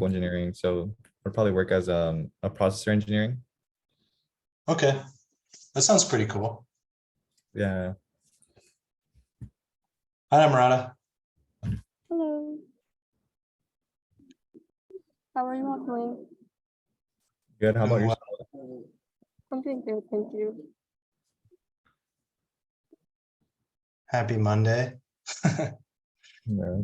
mechanical engineering, so I'll probably work as a processor engineering. Okay, that sounds pretty cool. Yeah. Hi, Amrata. Hello. How are you all doing? Good. How about Doing yourself? I'm doing good, thank you. Happy Monday. Yeah.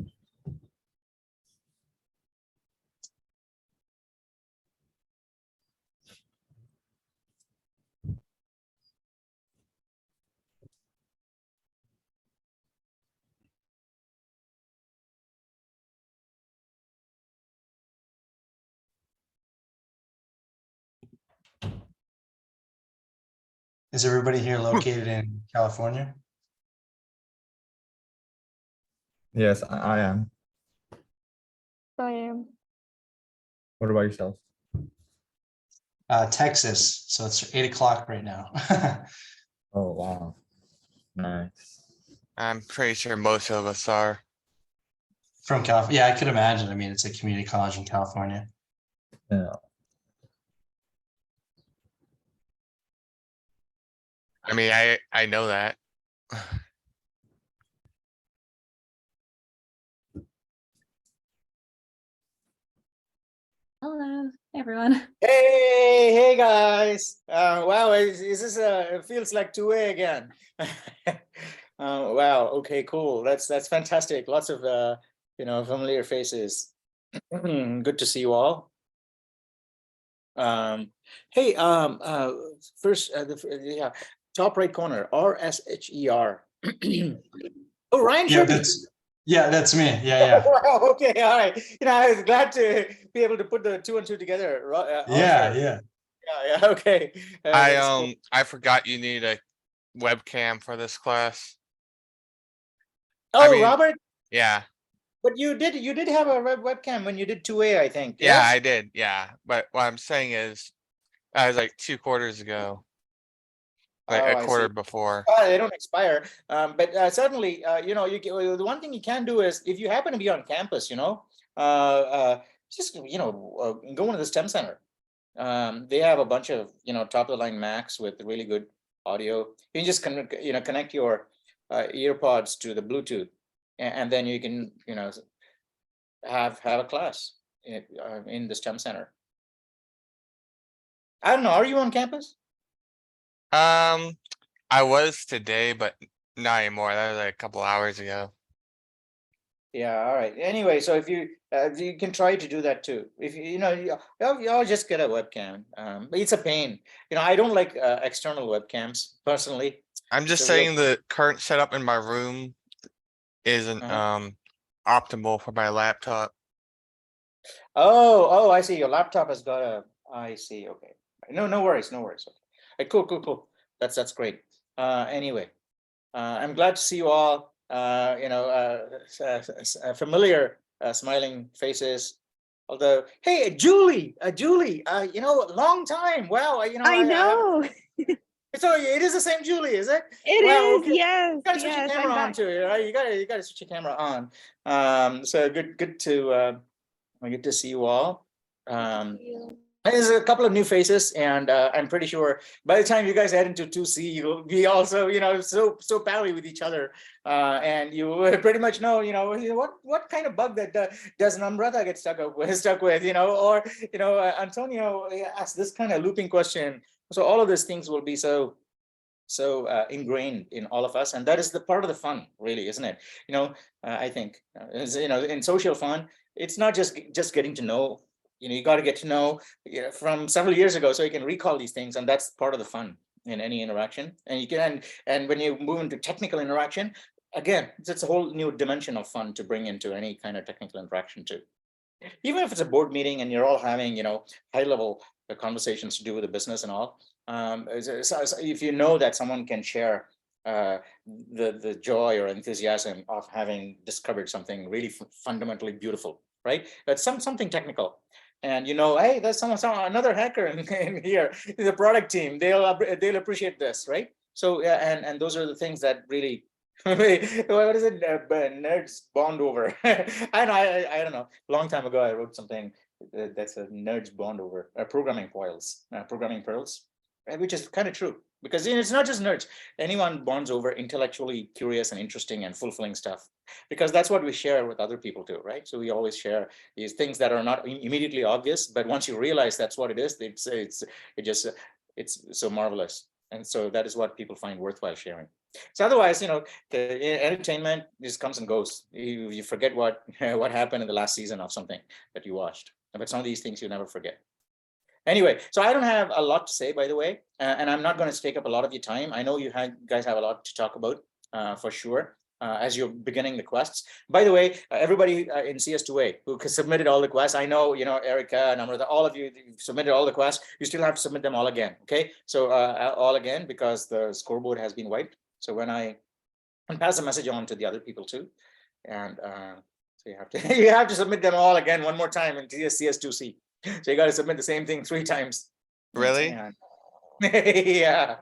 Is everybody here located in California? Yes, I am. So I am. What about yourself? Texas, so it's 8 o'clock right now. Oh, wow. Nice. I'm pretty sure most of us are. From California. Yeah, I could imagine. I mean, it's a community college in California. Yeah. I mean, I know that. Hello, everyone. Hey guys. Wow, is this it feels like 2A again. Wow, okay, cool. That's fantastic. Lots of familiar faces. Good to see you all. Hey, first yeah, top right corner, RSHER. Oh, Ryan Yeah, Shelby. that's me. Yeah, Wow, okay, all right. I was glad to be able to put the 2 and 2 together. yeah. Yeah, okay. That's cool. I forgot you need a webcam for this class. Oh, mean, Robert, Yeah, but you did have a webcam when you did 2A, I think. yeah, yes? I did. Yeah, but what I'm saying is, that was like 2 quarters ago. Like Oh, a I quarter see. before. They don't expire. But certainly, the one thing you can do is if you happen to be on campus, just go into the STEM center. They have a bunch of top of the line Macs with really good audio. You can just connect your earpods to the Bluetooth, and then you can have a class in the STEM center. I don't know. Are you on campus? I was today, but not anymore. That was like a couple hours ago. Yeah, all right. Anyway, so if you can try to do that too. If y'all just get a webcam. But it's a pain. I don't like external webcams personally. I'm just It's a real- saying the current setup in my room isn't optimal for my laptop. Oh, I see. Your laptop has got a. I see. Okay. No worries. No worries. Okay. Cool. That's great. Anyway, I'm glad to see you all. Familiar smiling faces. Although, hey, Julie, long time. Wow, I know. So it is the same Julie, is it? It Wow, is, okay. yes. You gotta switch your camera on too, right? You gotta switch your camera on. So good to see you all. There's a couple of new faces, and I'm pretty sure by the time you guys head into 2C, you'll be also, so pally with each other, and you will pretty much know, what kind of bug that does an umbrella get stuck with, or Antonio asked this kind of looping question. So all of these things will be so ingrained in all of us, and that is the part of the fun, really, isn't it? I think in social fun, it's not just getting to know. You got to get to know from several years ago, so you can recall these things, and that's part of the fun in any interaction. And you can, and when you move into technical interaction, again, it's a whole new dimension of fun to bring into any kind of technical interaction too. Even if it's a board meeting and you're all having high level conversations to do with the business and all, if you know that someone can share the joy or enthusiasm of having discovered something really fundamentally beautiful, right? That's something technical. And hey, there's another hacker in here, the product team. They'll appreciate this, right? So and those are the things that really, what is it? Nerds bond over. I don't know. A long time ago, I wrote something that's a nerds bond over programming pearls, which is kind of true because it's not just nerds. Anyone bonds over intellectually curious and interesting and fulfilling stuff, because that's what we share with other people too, right? So we always share these things that are not immediately obvious, but once you realize that's what it is, it's so marvelous. And so that is what people find worthwhile sharing. So otherwise, the entertainment just comes and goes. You forget what happened in the last season of something that you watched. But some of these things you never forget. Anyway, so I don't have a lot to say, by the way, and I'm not going to take up a lot of your time. I know you guys have a lot to talk about for sure as you're beginning the quests. By the way, everybody in CS2A who submitted all the quests, I know, Erica, Namrata, all of you submitted all the quests. You still have to submit them all again. Okay, so all again because the scoreboard has been wiped. So when I pass the message on to the other people too, and so you have to submit them all again one more time in CS2C. So you got to submit the same thing 3 times. Really? And yeah.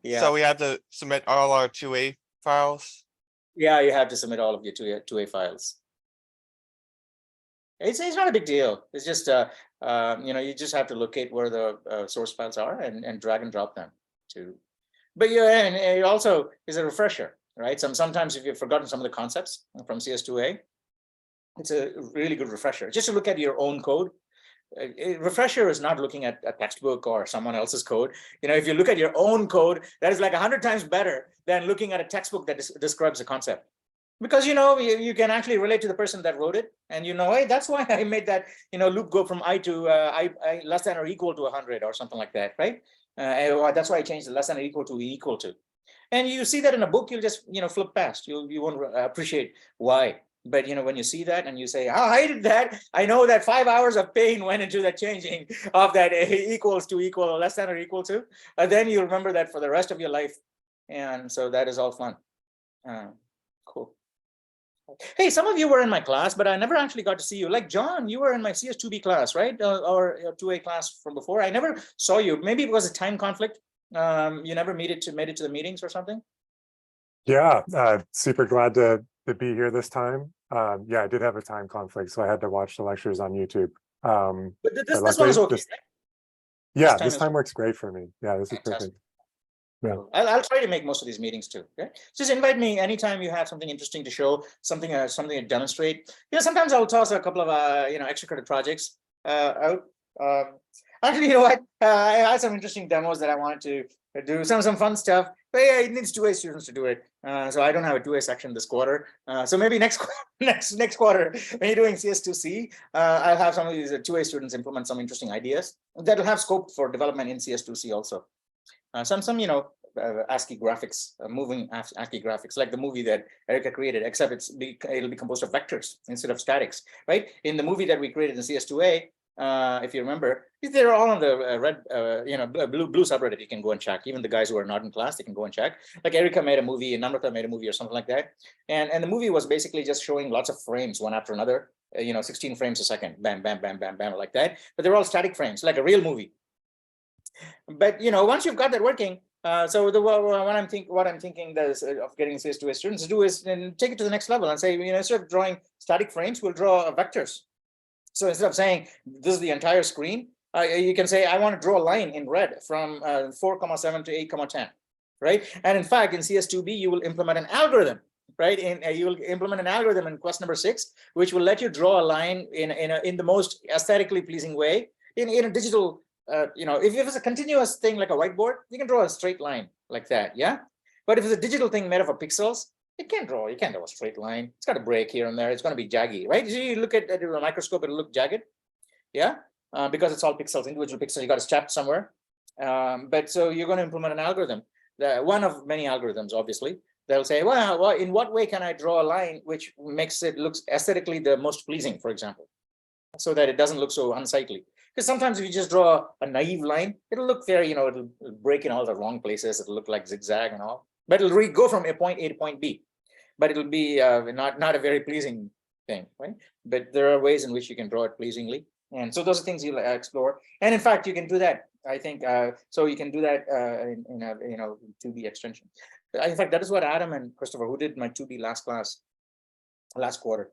Yeah. So we have to submit all our 2A files? Yeah, you have to submit all of your 2A files. It's not a big deal. It's just you just have to locate where the source files are and drag and drop them to. But and it also is a refresher, right? Sometimes if you've forgotten some of the concepts from CS2A, it's a really good refresher. Just to look at your own code. A refresher is not looking at a textbook or someone else's code. If you look at your own code, that is like 100 times better than looking at a textbook that describes a concept. Because you can actually relate to the person that wrote it, and hey, that's why I made that loop go from I to I less than or equal to 100 or something like that, right? That's why I changed the less than or equal to equal to. And you see that in a book, you'll just flip past. You won't appreciate why. But when you see that and you say, oh, I did that, I know that 5 hours of pain went into that changing of that equals to equal or less than or equal to, then you remember that for the rest of your life. And so that is all fun. Cool. Hey, some of you were in my class, but I never actually got to see you. Like John, you were in my CS2B class, right? Or 2A class from before. I never saw you. Maybe it was a time conflict. You never made it to the meetings or something? Yeah, super glad to be here this time. Yeah, I did have a time conflict, so I had to watch the lectures on YouTube. But this one is okay. Yeah, this time works great for me. Yeah, this is fantastic. perfect. Yeah. I'll try to make most of these meetings too. Okay, just invite me anytime you have something interesting to show, something to demonstrate. Sometimes I'll toss a couple of extra credit projects out. Actually, you know what? I had some interesting demos that I wanted to do, some fun stuff. But yeah, it needs 2A students to do it. So I don't have a 2A section this quarter. So maybe next quarter, when you're doing CS2C, I'll have some of these 2A students implement some interesting ideas that'll have scope for development in CS2C also. Some ASCII graphics, moving ASCII graphics, like the movie that Erica created, except it'll be composed of vectors instead of statics, right? In the movie that we created in CS2A, if you remember, they're all on the blue subreddit. You can go and check. Even the guys who are not in class, they can go and check. Like Erica made a movie, and Namrata made a movie or something like that. And the movie was basically just showing lots of frames one after another, 16 frames a second, bam, bam, bam, bam, bam, like that. But they're all static frames, like a real movie. But once you've got that working, so what I'm thinking of getting CS2A students to do is take it to the next level and say, instead of drawing static frames, we'll draw vectors. So instead of saying this is the entire screen, you can say I want to draw a line in red from 4,7 to 8,10, right? And in fact, in CS2B, you will implement an algorithm, right? You will implement an algorithm in quest number 6, which will let you draw a line in the most aesthetically pleasing way in a digital. If it's a continuous thing like a whiteboard, you can draw a straight line like that, yeah. But if it's a digital thing made up of pixels, you can't draw a straight line. It's got a break here and there. It's going to be jaggy, right? So you look at it with a microscope, it'll look jagged, yeah, because it's all pixels, individual pixels. You got to chap somewhere. But so you're going to implement an algorithm, one of many algorithms, obviously. They'll say, well, in what way can I draw a line which makes it look aesthetically the most pleasing, for example, so that it doesn't look so unsightly. Because sometimes if you just draw a naive line, it'll look very, it'll break in all the wrong places. It'll look like zigzag and all. But it'll go from a point A to point B. But it'll be not a very pleasing thing, right? But there are ways in which you can draw it pleasingly. And so those are things you'll explore. And in fact, you can do that, I think. So you can do that in a 2B extension. In fact, that is what Adam and Christopher, who did my 2B last quarter,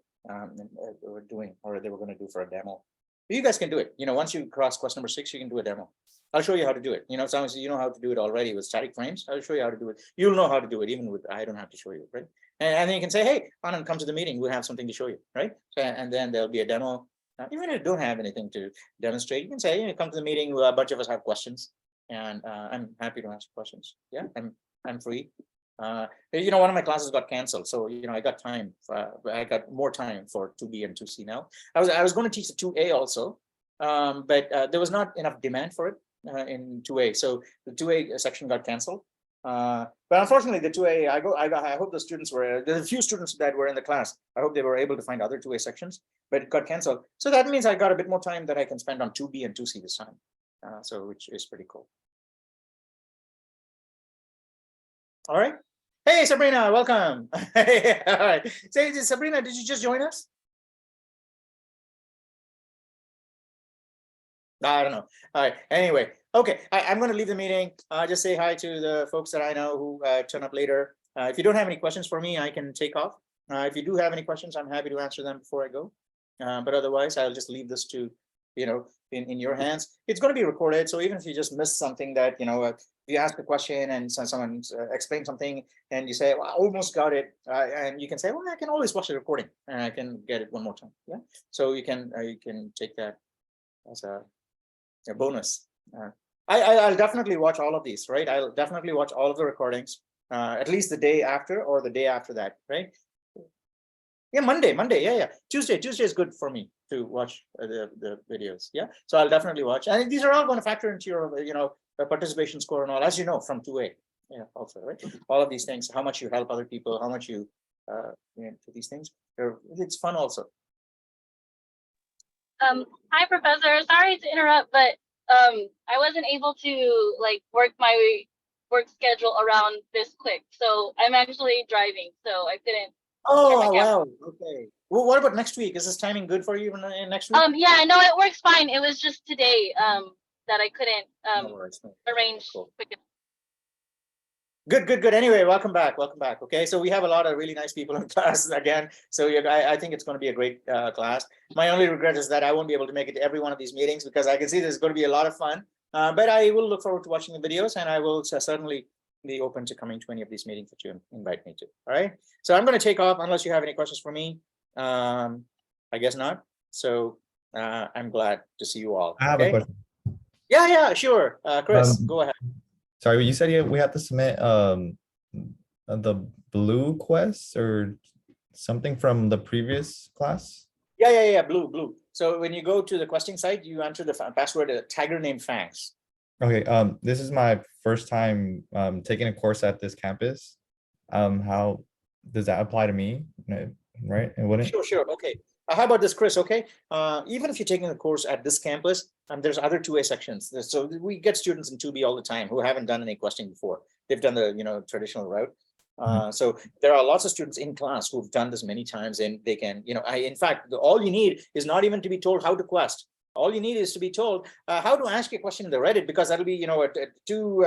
were doing, or they were going to do for a demo. You guys can do it. Once you cross question number 6, you can do a demo. I'll show you how to do it. As long as you know how to do it already with static frames, I'll show you how to do it. You'll know how to do it even with, I don't have to show you, right? And then you can say, hey, Anand, come to the meeting. We'll have something to show you, right? So, and then there'll be a demo. Even if you don't have anything to demonstrate, you can say, come to the meeting. A bunch of us have questions, and I'm happy to answer questions. Yeah, I'm free. One of my classes got canceled, so I got time. I got more time for 2B and 2C now. I was going to teach the 2A also, but there was not enough demand for it in 2A, so the 2A section got canceled. But unfortunately, the 2A, I hope the students were, there's a few students that were in the class. I hope they were able to find other 2A sections, but it got canceled. So that means I got a bit more time that I can spend on 2B and 2C this time. So which is pretty cool. All right. Hey, Sabrina, welcome. All right. Say, Sabrina, did you just join us? I don't know. All right. Anyway, okay. I'm going to leave the meeting. Just say hi to the folks that I know who turn up later. If you don't have any questions for me, I can take off. If you do have any questions, I'm happy to answer them before I go. But otherwise, I'll just leave this to, in your hands. It's going to be recorded. So even if you just missed something that, if you ask a question and someone explains something and you say, well, I almost got it. And you can say, well, I can always watch the recording and I can get it one more time. Yeah. So you can take that as a bonus. I'll definitely watch all of these, right? I'll definitely watch all of the recordings, at least the day after or the day after that, right? Yeah, Monday, yeah. Tuesday is good for me to watch the videos. Yeah, so I'll definitely watch. And these are all going to factor into your, participation score and all, as you know, from 2A. Yeah, also, right? All of these things, how much you help other people, how much you, do these things. It's fun also. Hi, Professor. Sorry to interrupt, but I wasn't able to work my work schedule around this quick. So I'm actually driving, so I couldn't. Oh, wow. Okay. Well, what about next week? Is this timing good for you next week? Yeah, no, it works fine. It was just today that I couldn't arrange quick enough. Good. Anyway, welcome back. Okay, so we have a lot of really nice people in class again. So I think it's going to be a great class. My only regret is that I won't be able to make it to every one of these meetings because I can see there's going to be a lot of fun. But I will look forward to watching the videos, and I will certainly be open to coming to any of these meetings that you invite me to. All right. So I'm going to take off unless you have any questions for me. I guess not. So I'm glad to see you all. I have a question. Yeah, sure. Chris, go ahead. Sorry, you said we have to submit the blue quest or something from the previous class? Yeah, blue. So when you go to the questing site, you enter the password a tiger named Fangs. Okay, this is my first time taking a course at this campus. How does that apply to me? Right? It wouldn't? Sure. Okay. How about this, Chris? Okay. Even if you're taking a course at this campus, there's other 2A sections. So we get students in 2B all the time who haven't done any questing before. They've done the traditional route. So there are lots of students in class who've done this many times, and they can, in fact, all you need is not even to be told how to quest. All you need is to be told how to ask a question in the Reddit, because that'll be, two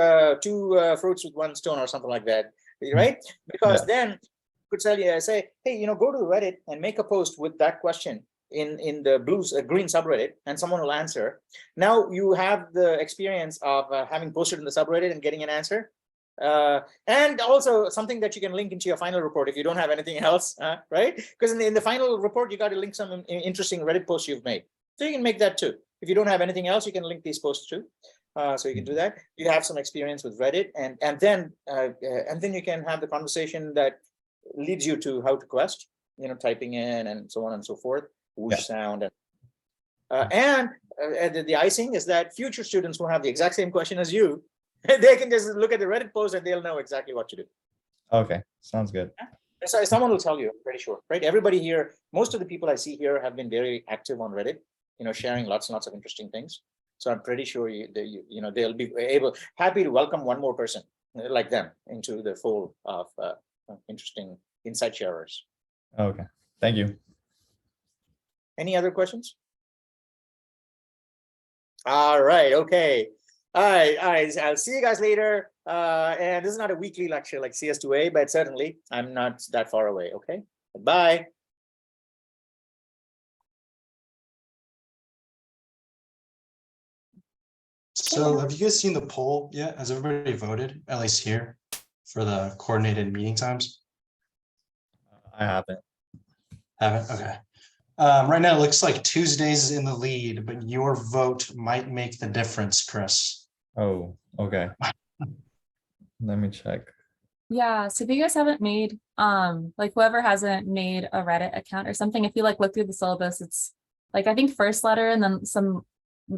fruits with one stone or something like that, right? Because then could tell you, say, hey, go to the Reddit and make a post with that question in the green subreddit, and someone will answer. Now you have the experience of having posted in the subreddit and getting an answer. And also something that you can link into your final report if you don't have anything else, right? Because in the final report, you got to link some interesting Reddit posts you've made. So you can make that too. If you don't have anything else, you can link these posts too. So you can do that. You have some experience with Reddit, and then you can have the conversation that leads you to how to quest, typing in and so on and so forth, whoosh sound. And the icing is that future students who have the exact same question as you, they can just look at the Reddit post and they'll know exactly what to do. Okay, sounds good. So someone will tell you, I'm pretty sure, right? Everybody here, most of the people I see here have been very active on Reddit, sharing lots and lots of interesting things. So I'm pretty sure they'll be happy to welcome one more person like them into the fold of interesting insight sharers. Okay, thank you. Any other questions? All right, okay. All right, I'll see you guys later. And this is not a weekly lecture like CS2A, but certainly I'm not that far away, okay? Bye. So have you guys seen the poll yet? Has everybody voted, at least here, for the coordinated meeting times? I haven't. Haven't? Okay. Right now, it looks like Tuesday's in the lead, but your vote might make the difference, Chris. Oh, okay. Let me check. Yeah, so if you guys haven't made, like whoever hasn't made a Reddit account or something, if you like look through the syllabus, it's like I think first letter and then some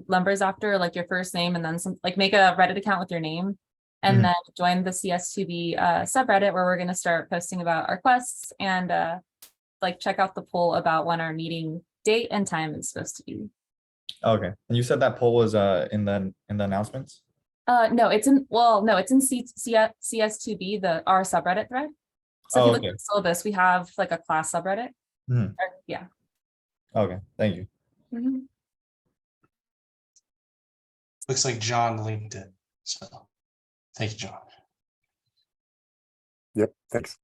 numbers after, like your first name, and then some, like make a Reddit account with your name, and Mhm. then join the CS2B subreddit where we're gonna start posting about our quests and like check out the poll about when our meeting date and time is supposed to be. Okay, and you said that poll was in the announcements? No, it's in, well, no, it's in CS2B, our subreddit thread. So if Oh, you look okay. at the syllabus, we have like a class subreddit. Mhm. Yeah. Okay, thank you. Mhm. Looks like John linked it. So thank you, John. Yep, thanks.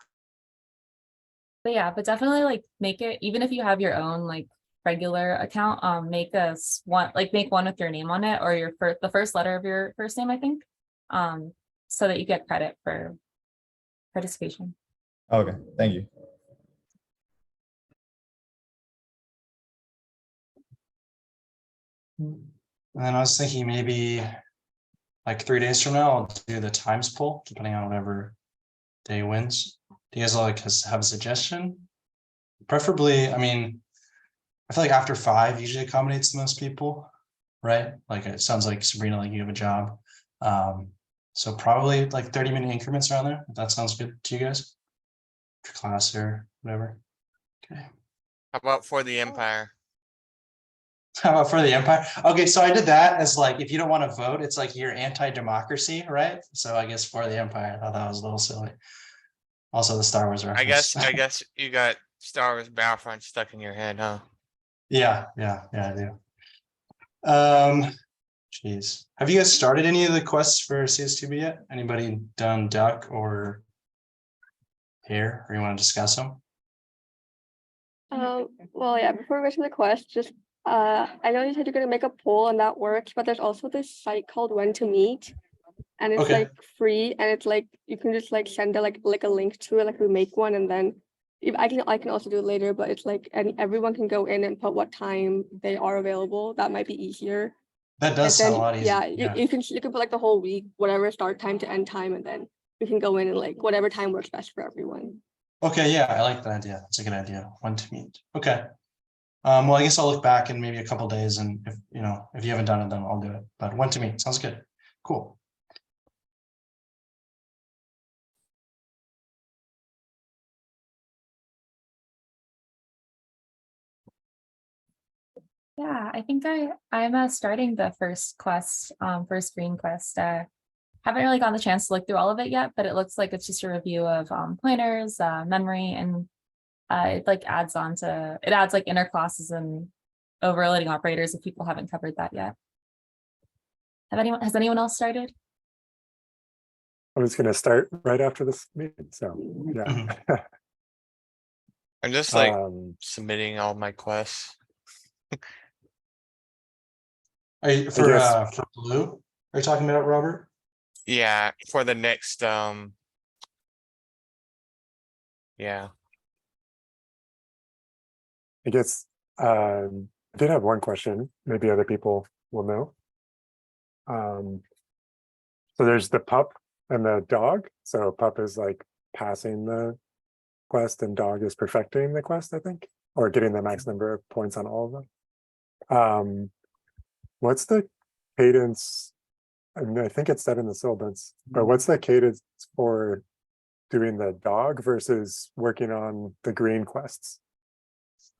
But yeah, but definitely like make it, even if you have your own like regular account, make us one, like make one with your name on it or your the first letter of your first name, I think. So that you get credit for participation. Okay, thank you. And then I was thinking maybe like 3 days from now, I'll do the times poll, depending on whatever day wins. Do you guys like have a suggestion? Preferably, I mean, I feel like after 5 usually accommodates the most people, right? Like it sounds like Sabrina, like you have a job. So probably like 30-minute increments around there. If that sounds good to you guys. For class or whatever. Okay. How about for the Empire? How about for the Empire? Okay, so I did that as like, if you don't want to vote, it's like you're anti-democracy, right? So I guess for the Empire, I thought that was a little silly. Also the Star Wars reference. I guess you got Star Wars Battlefront stuck in your head, huh? Yeah, I do. Geez. Have you guys started any of the quests for CS2B yet? Anybody done duck or hair, or you want to discuss them? Well, yeah, before we go to the quest, just I know you said you're gonna make a poll and that works, but there's also this site called When to Meet. And it's Okay. like free and it's like you can just like send a like a link to it, like we make one and then if I can also do it later, but it's like and everyone can go in and put what time they are available. That might be easier. That does And sound a lot easier. yeah, you can put like the whole week, whatever start time to end time, and then you can go in and like whatever time works best for everyone. Okay, yeah, I like that idea. It's a good idea. When to meet. Okay. Well, I guess I'll look back in maybe a couple days, and if if you haven't done it, then I'll do it. But when to meet sounds good. Cool. Yeah, I think I'm starting the first quest, first green quest. Haven't really gotten the chance to look through all of it yet, but it looks like it's just a review of pointers, memory, and it like adds like inner classes and overloading operators if people haven't covered that yet. Has anyone else started? I was gonna start right after this meeting, so yeah. I'm just like submitting all my quests. Are you for blue? Are you talking about Robert? Yeah, for the next yeah. I guess I did have one question, maybe other people will know. So there's the pup and the dog. So pup is like passing the quest and dog is perfecting the quest, I think, or getting the max number of points on all of them. What's the cadence? I mean, I think it's said in the syllabus, but what's the cadence for doing the dog versus working on the green quests?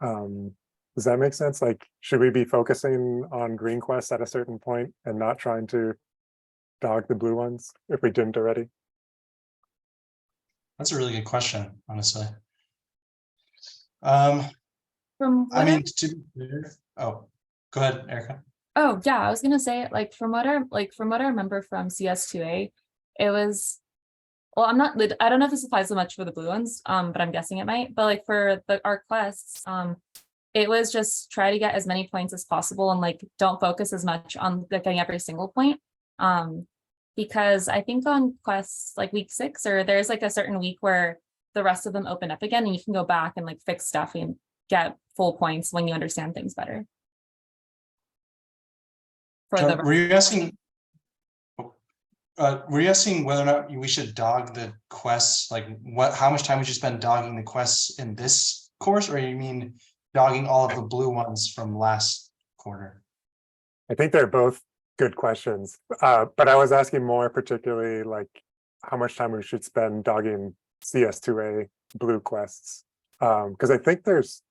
Does that make sense? Like, should we be focusing on green quests at a certain point and not trying to dog the blue ones if we didn't already? That's a really good question, honestly. From I mean, oh, go ahead, Erica. Oh yeah, I was gonna say like from what I remember from CS2A, it was, well, I don't know if this applies so much for the blue ones, but I'm guessing it might. But like for our quests, it was just try to get as many points as possible and like don't focus as much on getting every single point. Because I think on quests like week 6 or there's like a certain week where the rest of them open up again and you can go back and like fix stuff and get full points when you understand things better. For the Were you asking? Were you asking whether or not we should dog the quests? Like how much time we should spend dogging the quests in this course, or you mean dogging all of the blue ones from last quarter? I think they're both good questions, but I was asking more particularly like how much time we should spend dogging CS2A blue quests, because I think there's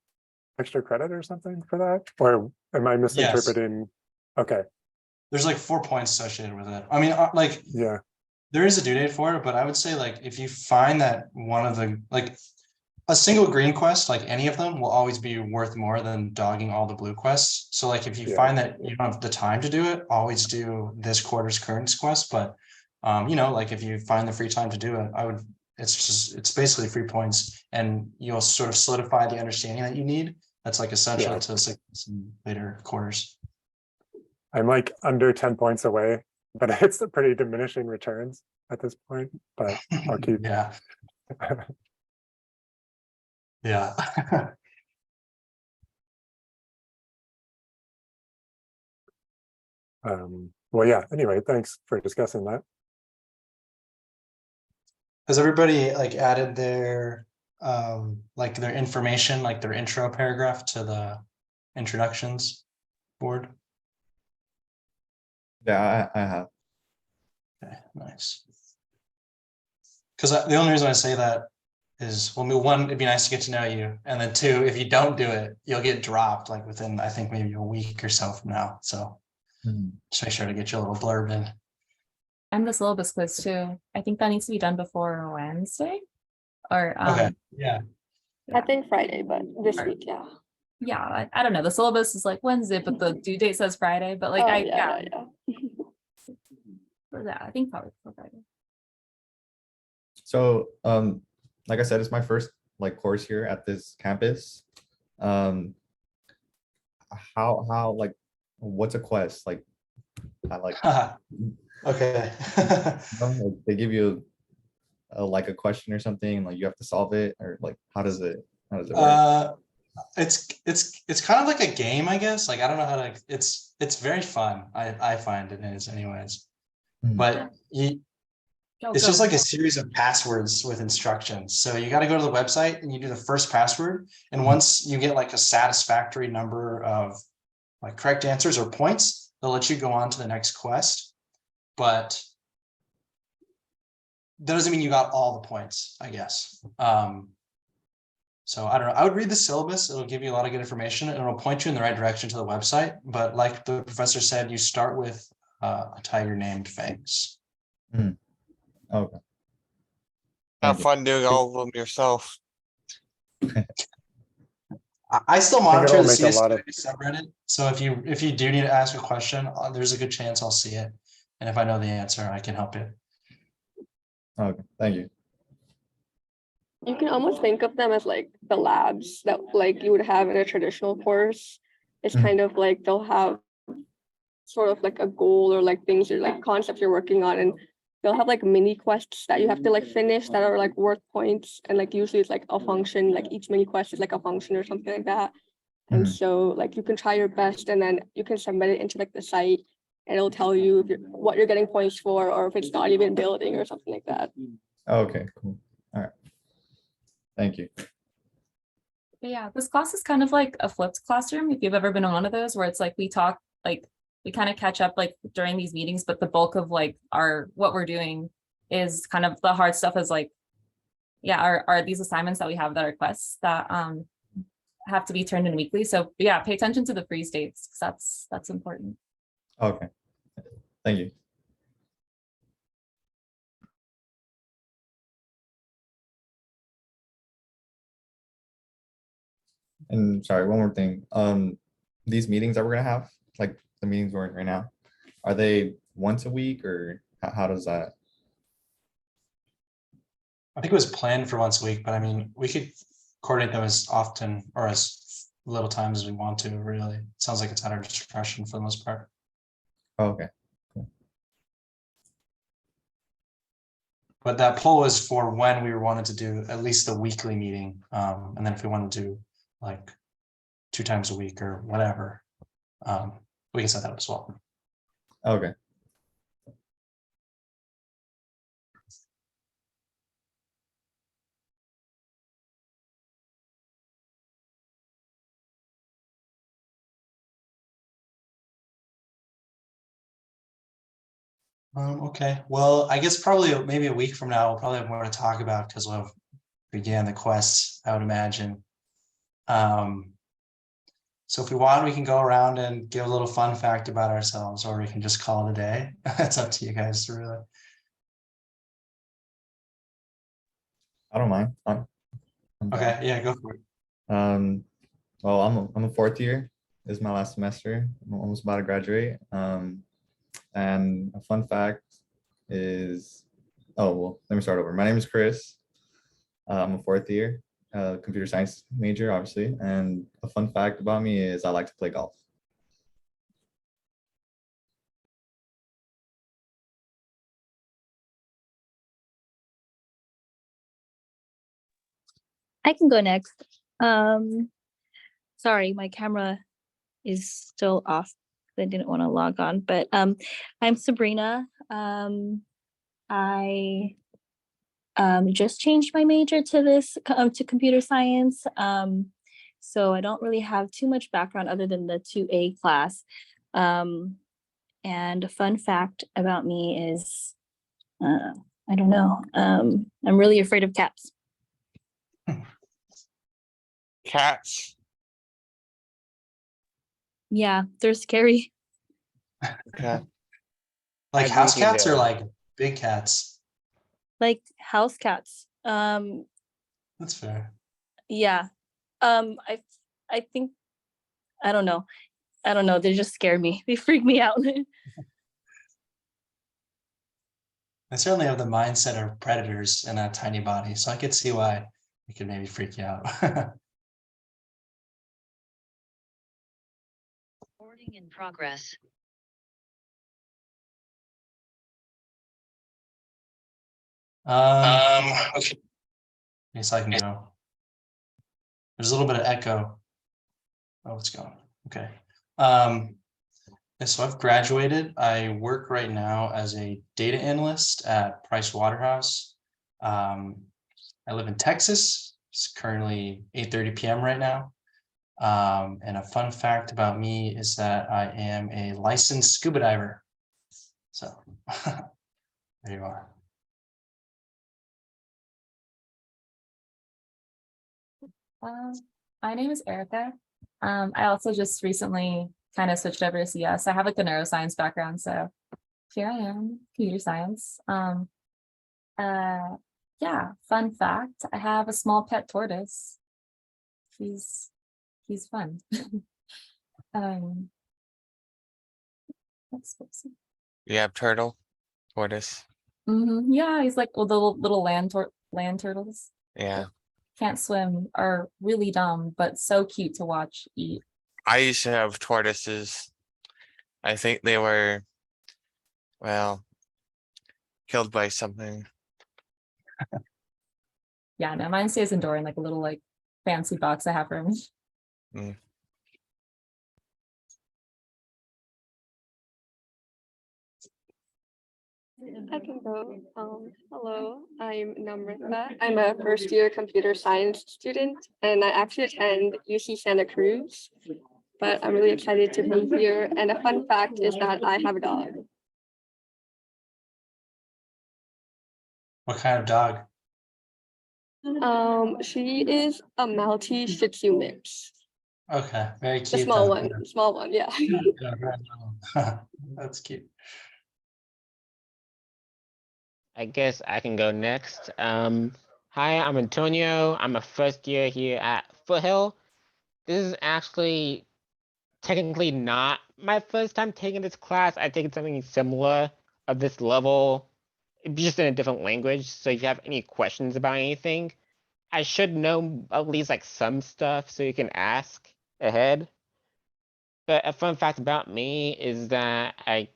extra credit or something for that, or am I misinterpreting? Okay. There's like 4 points associated with it. I mean, like, Yeah, there is a due date for it, but I would say like if you find that one of the like a single green quest, like any of them will always be worth more than dogging all the blue quests. So like if you Yeah. find that you don't have the time to do it, always do this quarter's currents quest. But you know, like if you find the free time to do it, it's basically 3 points and you'll sort of solidify the understanding that you need. That's like essential Yeah. to success in later quarters. I'm like under 10 points away, but it's a pretty diminishing returns at this point, but I'll keep. Yeah. Yeah. Well, yeah, anyway, thanks for discussing that. Has everybody like added their like their information, like their intro paragraph to the introductions board? Yeah, I have. Okay, nice. Because the only reason I say that is, well, one, it'd be nice to get to know you, and then 2, if you don't do it, you'll get dropped like within, I think, maybe a week or so from now. So just make sure to get your little blurb in. and the syllabus quiz too. I think that needs to be done before Wednesday. Or Okay. Yeah. I think Friday, but this Or- week, yeah. yeah, I don't know. The syllabus is like Wednesday, but the due date says Friday. But like Oh, yeah, yeah. I think probably before Friday. So, like I said, it's my first like course here at this campus. How like what's a quest? Like, I like Okay. like, they give you like a question or something, like you have to solve it, or like how does it work? It's kind of like a game, I guess. Like I don't know how to. It's very fun. I find it is, anyways. But it's just like a series of passwords with instructions. So you got to go to the website and you do the first password. And once you get like a satisfactory number of like correct answers or points, they'll let you go on to the next quest. But that doesn't mean you got all the points, I guess. So I don't know. I would read the syllabus. It'll give you a lot of good information and it'll point you in the right direction to the website. But like the professor said, you start with a tiger named Fangs. Okay. Have fun doing all of them yourself. I still I think monitor it'll the make a lot CS2B subreddit. So if you do need to ask a question, there's a good chance I'll see it. And if I know the answer, I can help you. Okay, thank you. You can almost think of them as like the labs that like you would have in a traditional course. It's kind of like they'll have sort of like a goal or like things or like concepts you're working on, and they'll have like mini quests that you have to like finish that are like worth points, and like usually it's like a function, like each mini quest is like a function or something like that. And so like you can try your best and then you can submit it into like the site and it'll tell you if what you're getting points for, or if it's not even building or something like that. Okay, cool. All right. Thank you. But yeah, this class is kind of like a flipped classroom. If you've ever been in one of those where it's like we talk, like we kind of catch up like during these meetings, but the bulk of like what we're doing is kind of the hard stuff is like, yeah, are these assignments that we have that are quests that have to be turned in weekly. So yeah, pay attention to the freeze dates because that's important. Okay, thank you. And sorry, one more thing. These meetings that we're gonna have, like the meetings we're in right now, are they once a week or how does that? I think it was planned for once a week, but I mean, we could coordinate them as often or as little time as we want to, really. Sounds like it's at our discretion for the most part. Oh, okay. But that poll was for when we wanted to do at least the weekly meeting. And then if we want to do like 2 times a week or whatever, we can set that up as well. Okay. Okay, well, I guess probably maybe a week from now, we'll probably have more to talk about because we'll have began the quest, I would imagine. So if we want, we can go around and give a little fun fact about ourselves, or we can just call it a day. It's up to you guys, really. I don't mind. I'm down. Okay, yeah, go for it. Well, I'm a fourth year. This is my last semester. I'm almost about to graduate. And a fun fact is, oh, well, let me start over. My name is Chris. I'm a fourth year, computer science major, obviously. And a fun fact about me is I like to play golf. I can go next. Sorry, my camera is still off. I didn't want to log on, but I'm Sabrina. I just changed my major to this to computer science. So I don't really have too much background other than the 2A class. And a fun fact about me is, I don't know. I'm really afraid of cats. Cats. Yeah, they're scary. Okay. Like I house think you cats or do. like big cats? Like house cats. That's fair. Yeah. I think I don't know. I don't know. They just scare me. They freak me out. They certainly have the mindset of predators in a tiny body, so I could see why it could maybe freak you out. Recording in progress. Okay. Yes, I can go. There's a little bit of echo. Oh, it's gone. Okay. So I've graduated. I work right now as a data analyst at Price Waterhouse. I live in Texas. It's currently 8:30 p.m. right now. And a fun fact about me is that I am a licensed scuba diver. So there you are. My name is Erica. I also just recently kind of switched over to CS. I have like a neuroscience background, so here I am, computer science. Yeah, fun fact, I have a small pet tortoise. He's fun. You have turtle, tortoise. Yeah, he's like the little land turtles. Yeah. Can't swim, are really dumb, but so cute to watch eat. I used to have tortoises. I think they were, well, killed by something. Yeah, no, mine stays indoor in like a little like fancy box I have for him. Mm. I can go. Hello, I'm Namrita. I'm a first year computer science student, and I actually attend UC Santa Cruz. But I'm really excited to be here. And a fun fact is that I have a dog. What kind of dog? She is a Maltese Shih Tzu mix. Okay, very The cute. small though. one, small one, yeah. That's cute. I guess I can go next. Hi, I'm Antonio. I'm a first year here at Foothill. This is actually technically not my first time taking this class. I think it's something similar of this level, just in a different language. So if you have any questions about anything, I should know at least like some stuff so you can ask. ahead. But a fun fact about me is that I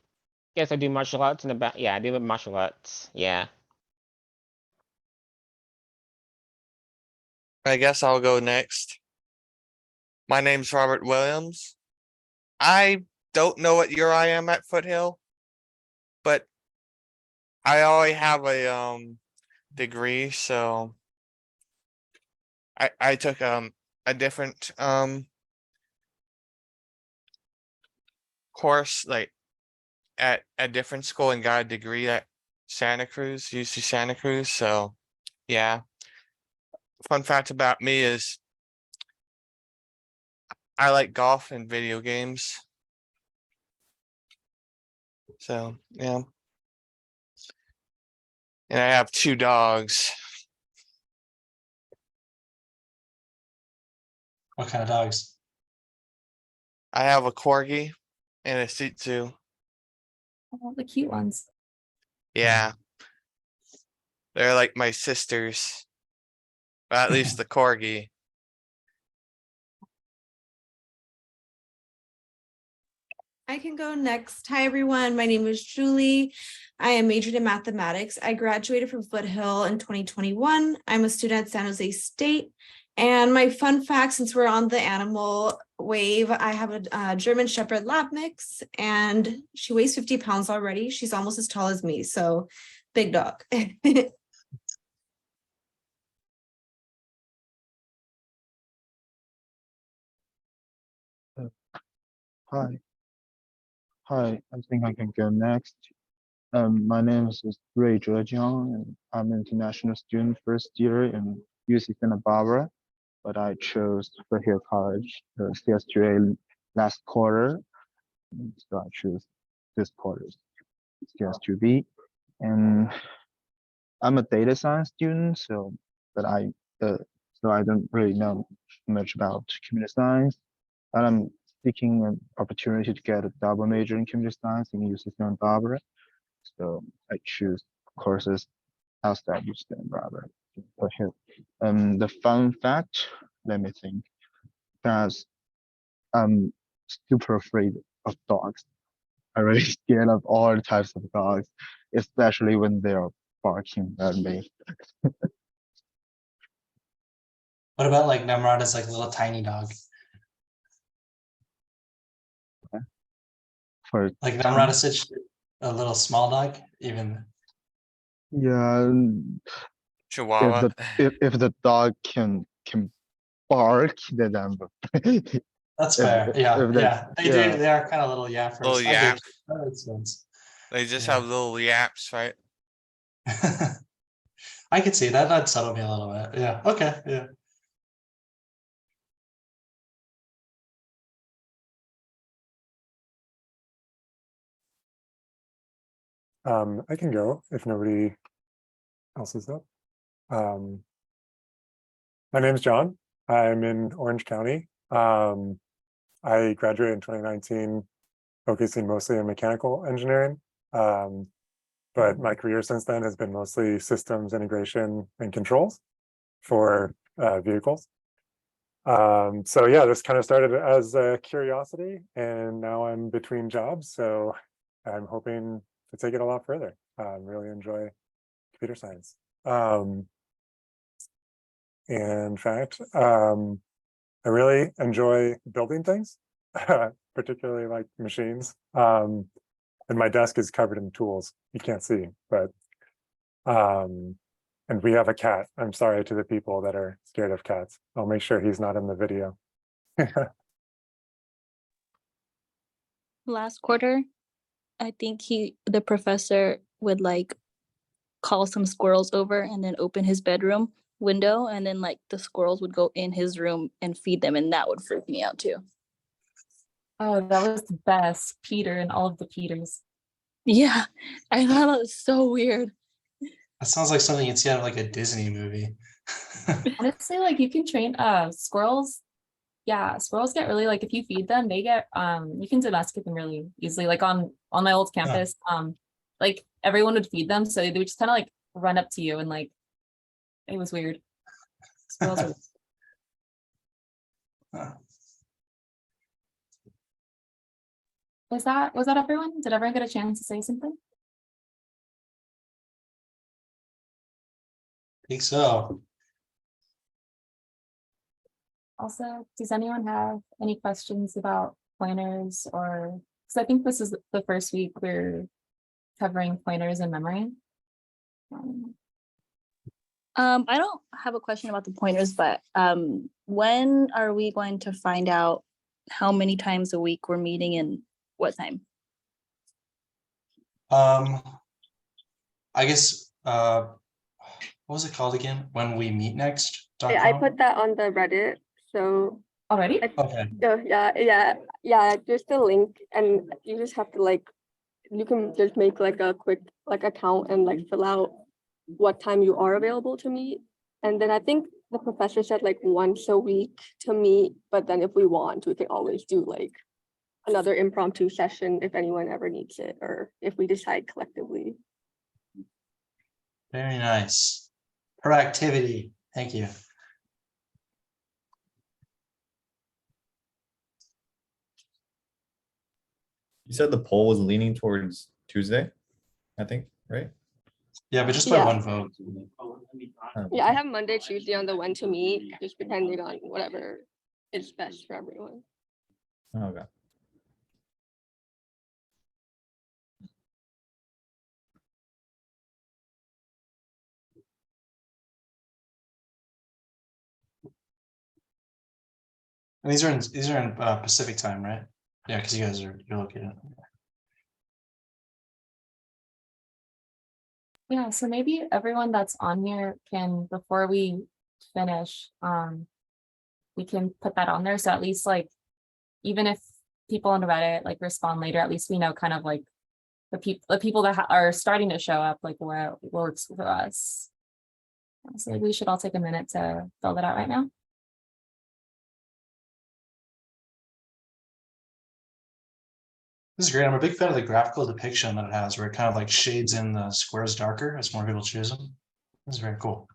guess I do martial arts and I do martial arts. Yeah. I guess I'll go next. My name's Robert Williams. I don't know what year I am at Foothill, but I already have a degree, so I took a different course like at a different school and got a degree at Santa Cruz, UC Santa Cruz. So yeah. Fun fact about me is I like golf and video games. So yeah. And I have 2 dogs. What kind of dogs? I have a corgi and a Shih Tzu. All the cute ones. Yeah. They're like my sisters. Or at least the corgi. I can go next. Hi, everyone. My name is Julie. I am majored in mathematics. I graduated from Foothill in 2021. I'm a student at San Jose State. And my fun fact, since we're on the animal wave, I have a German Shepherd lab mix, and she weighs 50 pounds already. She's almost as tall as me, so big dog. Hi. Hi, I think I can go next. My name is Ray Zhejiang, and I'm an international student first year in UC Santa Barbara, but I chose Foothill College, CS2A last quarter, so I choose this quarter's CS2B. And I'm a data science student, so I don't really know much about computer science, and I'm seeking an opportunity to get a double major in computer science in UC Santa Barbara. So I choose courses outside UC Santa Barbara. Okay. The fun fact, let me think, because I'm super afraid of dogs. I'm really scared of all types of dogs, especially when they are barking at me. What about like Nemrod is like a little tiny dog? For Like Nemrod is such a little small dog, even. yeah, Chihuahua. if the dog can bark, then I'm That's fair. Yeah, if they, yeah. They do. They are kind of little yappers. Little I get yap. you. That makes sense. They just Yeah. have little yaps, right? I could see that. That'd settle me a little bit. Yeah. Okay. Yeah. I can go if nobody else is up. My name is John. I'm in Orange County. I graduated in 2019, focusing mostly on mechanical engineering. But my career since then has been mostly systems integration and controls for vehicles. So yeah, this kind of started as a curiosity, and now I'm between jobs. So I'm hoping to take it a lot further. Really enjoy computer science. In fact, I really enjoy building things, particularly like machines. And my desk is covered in tools. You can't see, but and we have a cat. I'm sorry to the people that are scared of cats. I'll make sure he's not in the video. Last quarter, I think the professor would like call some squirrels over and then open his bedroom window, and then like the squirrels would go in his room and feed them, and that would freak me out too. Oh, that was the best. Peter and all of the Peters. Yeah, I thought it was so weird. That sounds like something you'd see out of like a Disney movie. Honestly, like you can train squirrels. Yeah, squirrels get really like if you feed them, they get you can domesticate them really easily. Like on my old campus, like everyone would feed them, so they would just kind of like run up to you and like it was weird. Squirrels are Was that everyone? Did everyone get a chance to say something? I think so. Also, does anyone have any questions about pointers or, because I think this is the first week we're covering pointers and memory. I don't have a question about the pointers, but when are we going to find out how many times a week we're meeting and what time? I guess what was it called again? When we meet next. I put that on the Reddit, so Already? Okay. yeah, there's the link and you just have to like, you can just make like a quick like account and like fill out what time you are available to meet. And then I think the professor said like once a week to meet, but then if we want, we can always do like another impromptu session if anyone ever needs it, or if we decide collectively. Very nice. Proactivity. Thank you. You said the poll was leaning towards Tuesday, I think, right? Yeah, but just by Yeah. one vote. Yeah, I have Monday, Tuesday on the when to meet, just depending on whatever is best for everyone. Okay. And these are in Pacific time, right? Yeah, because you're located. Yeah, so maybe everyone that's on here can, before we finish, we can put that on there. So at least like, even if people on Reddit like respond later, at least we know kind of like the people that are starting to show up, like what works for us. So maybe we should all take a minute to fill that out right now. This is great. I'm a big fan of the graphical depiction that it has, where it kind of like shades in the squares darker as more people choose them. This is very cool.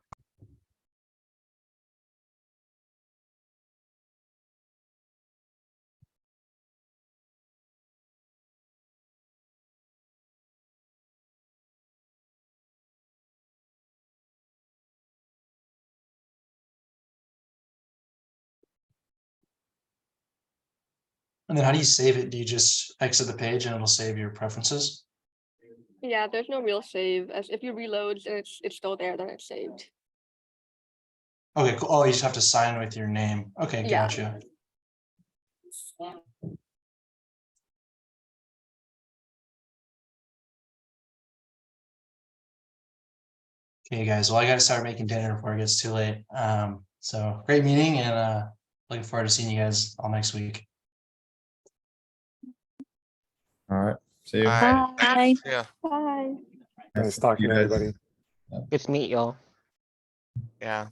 And then how do you save it? Do you just exit the page and it'll save your preferences? Yeah, there's no real save. As if you reload and it's still there, then it's saved. Okay, cool. Oh, you just have to sign with your name. Okay, Yeah. gotcha. Okay, guys. Well, I gotta start making dinner before it gets too late. So great meeting, and looking forward to seeing you guys all next week. All right. See you. All right. Bye. Yeah. Bye. Nice talking to guys. everybody. Good to meet y'all. Yeah.